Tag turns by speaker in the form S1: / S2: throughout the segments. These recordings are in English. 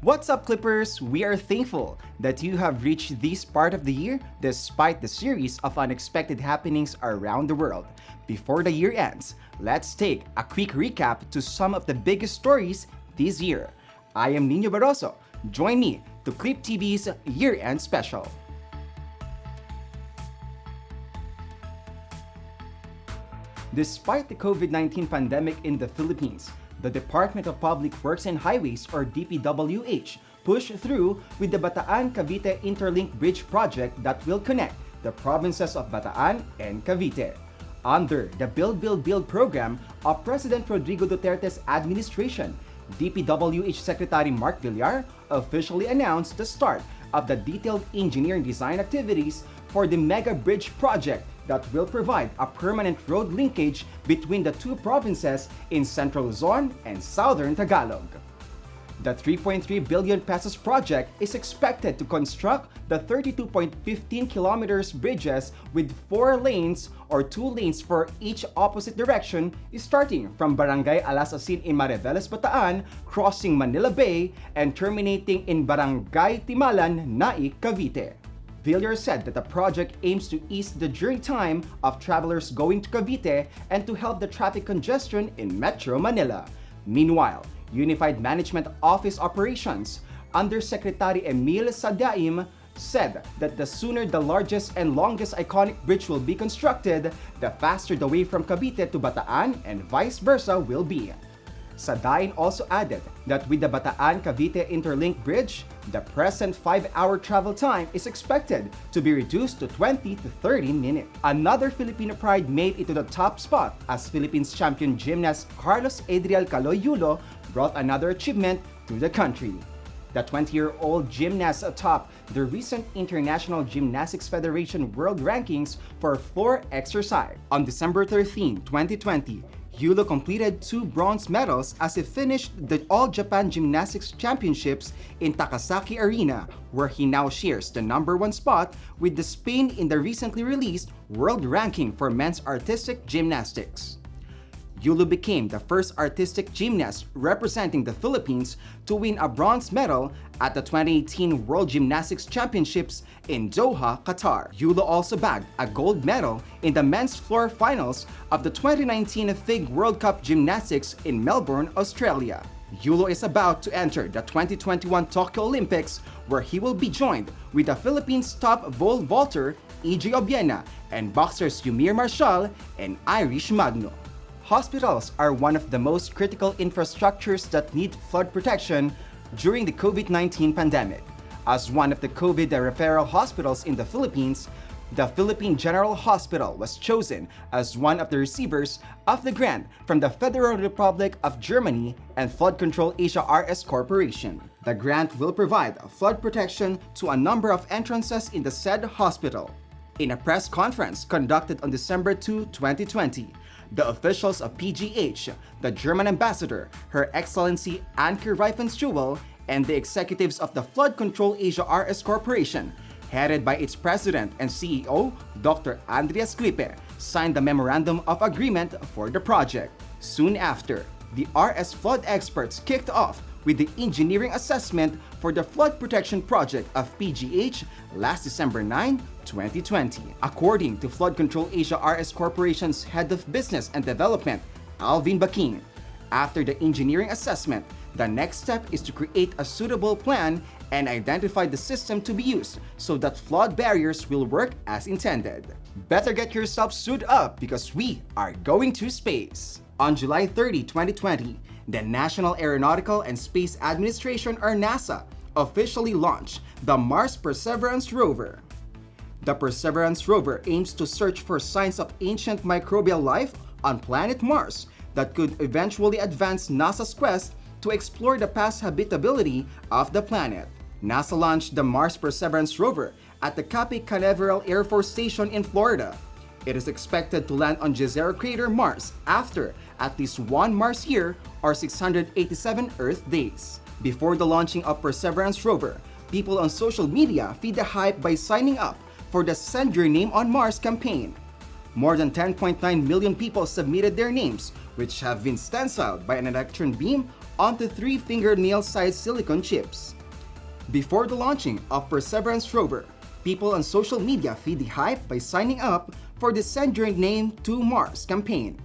S1: What's up, Clippers? We are thankful that you have reached this part of the year despite the series of unexpected happenings around the world. Before the year ends, let's take a quick recap to some of the biggest stories this year. I am Nino Barroso. Join me to Clip TV's year-end special. Despite the COVID-19 pandemic in the Philippines, the Department of Public Works and Highways or DPWH pushed through with the Bataan-Cavite Interlink Bridge project that will connect the provinces of Bataan and Cavite. Under the Build program of President Rodrigo Duterte's administration, DPWH Secretary Mark Villar officially announced the start of the detailed engineering design activities for the mega bridge project that will provide a permanent road linkage between the two provinces in Central Luzon and Southern Tagalog. The 3.3 billion pesos project is expected to construct the 32.15 kilometers bridges with 4 lanes or 2 lanes for each opposite direction, starting from Barangay Alasasin in Mariveles, Bataan, crossing Manila Bay, and terminating in Barangay Timalan, Naik, Cavite. Villar said that the project aims to ease the journey time of travelers going to Cavite and to help the traffic congestion in Metro Manila. Meanwhile, Unified Management Office Operations Undersecretary Emil Sadaim said that the sooner the largest and longest iconic bridge will be constructed, the faster the way from Cavite to Bataan and vice versa will be. Sadain also added that with the Bataan-Cavite Interlink Bridge, the present 5-hour travel time is expected to be reduced to 20 to 30 minutes. Another Filipino pride made it to the top spot as Philippines champion gymnast Carlos Adriel Caloy Yulo brought another achievement to the country. The 20-year-old gymnast topped the recent International Gymnastics Federation World Rankings for floor exercise. On December 13, 2020, Yulo completed 2 bronze medals as he finished the All-Japan Gymnastics Championships in Takasaki Arena, where he now shares the #1 spot with the Spain in the recently released World Ranking for Men's Artistic Gymnastics. Yulo became the first artistic gymnast representing the Philippines to win a bronze medal at the 2018 World Gymnastics Championships in Doha, Qatar. Yulo also bagged a gold medal in the men's floor finals of the 2019 FIG World Cup Gymnastics in Melbourne, Australia. Yulo is about to enter the 2021 Tokyo Olympics, where he will be joined with the Philippines' top pole vaulter EJ Obiena and boxers Yumir Marshall and Irish Magno. Hospitals are one of the most critical infrastructures that need flood protection during the COVID-19 pandemic. As one of the COVID referral hospitals in the Philippines, the Philippine General Hospital was chosen as one of the receivers of the grant from the Federal Republic of Germany and Flood Control Asia RS Corporation. The grant will provide flood protection to a number of entrances in the said hospital. In a press conference conducted on December 2, 2020, the officials of PGH, the German ambassador, Her Excellency Anke Reifenschuel, and the executives of the Flood Control Asia RS Corporation, headed by its president and CEO, Dr. Andreas Klippe, signed the Memorandum of Agreement for the project. Soon after, the RS flood experts kicked off with the engineering assessment for the flood protection project of PGH last December 9, 2020. According to Flood Control Asia RS Corporation's Head of Business and Development, Alvin Baking, after the engineering assessment, the next step is to create a suitable plan and identify the system to be used so that flood barriers will work as intended. Better get yourself suited up because we are going to space. On July 30, 2020, the National Aeronautical and Space Administration or NASA officially launched the Mars Perseverance rover. The Perseverance rover aims to search for signs of ancient microbial life on planet Mars that could eventually advance NASA's quest to explore the past habitability of the planet. NASA launched the Mars Perseverance rover at the Cape Canaveral Air Force Station in Florida. It is expected to land on Jezero Crater, Mars after at least 1 Mars year or 687 Earth days. Before the launching of Perseverance rover, people on social media feed the hype by signing up for the Send Your Name on Mars campaign. more than 10.9 million people submitted their names, which have been stenciled by an electron beam onto 3 fingernail-sized silicon chips. Before the launching of Perseverance rover, people on social media feed the hype by signing up for the Send Your Name to Mars campaign.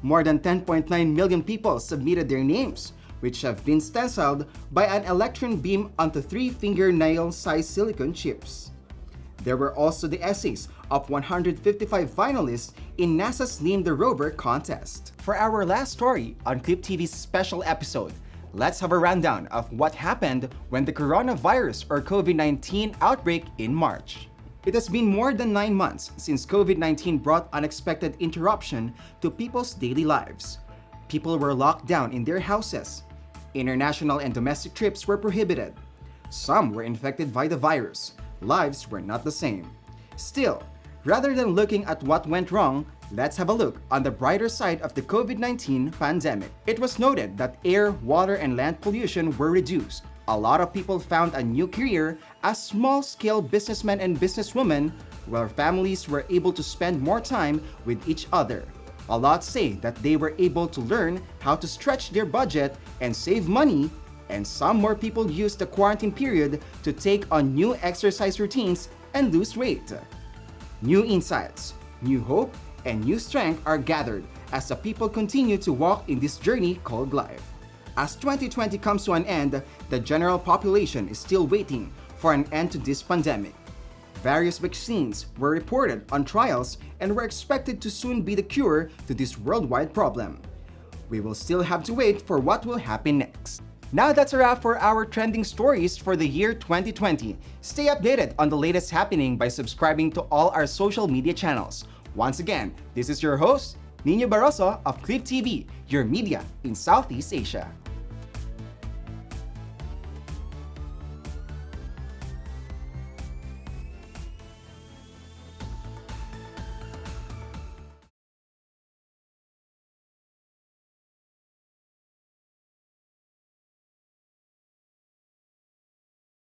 S1: More than 10.9 million people submitted their names, which have been stenciled by an electron beam onto 3 fingernail-sized silicon chips. There were also the essays of 155 finalists in NASA's Name the Rover contest. For our last story on Clip TV's special episode, let's have a rundown of what happened when the coronavirus or COVID-19 outbreak in March. It has been more than 9 months since COVID-19 brought unexpected interruption to people's daily lives. People were locked down in their houses. International and domestic trips were prohibited. Some were infected by the virus. Lives were not the same. Still, rather than looking at what went wrong, let's have a look on the brighter side of the COVID-19 pandemic. It was noted that air, water, and land pollution were reduced. A lot of people found a new career as small-scale businessmen and businesswomen, where families were able to spend more time with each other. A lot say that they were able to learn how to stretch their budget and save money, and some more people used the quarantine period to take on new exercise routines and lose weight. New insights, new hope, and new strength are gathered as the people continue to walk in this journey called life. As 2020 comes to an end, the general population is still waiting for an end to this pandemic. Various vaccines were reported on trials and were expected to soon be the cure to this worldwide problem. We will still have to wait for what will happen next. Now that's a wrap for our trending stories for the year 2020. Stay updated on the latest happening by subscribing to all our social media channels. Once again, this is your host, Nino Barroso of Clip TV, your media in Southeast Asia.